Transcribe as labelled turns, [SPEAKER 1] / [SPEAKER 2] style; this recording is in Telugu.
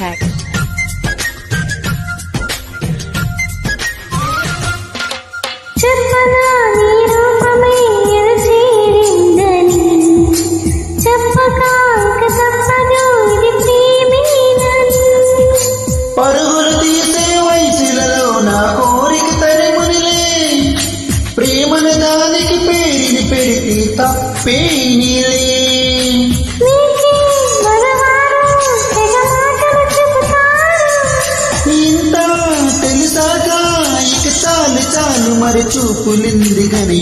[SPEAKER 1] Tech.
[SPEAKER 2] పరుగులు తీసే వయసులలో నా కోరిక తరిమునిలే ప్రేమను దానికి పేరుని పెడితే తప్పేనిలే ఇంత తెలిసాక ఇక చాలు చాలు మరి చూపులింది గని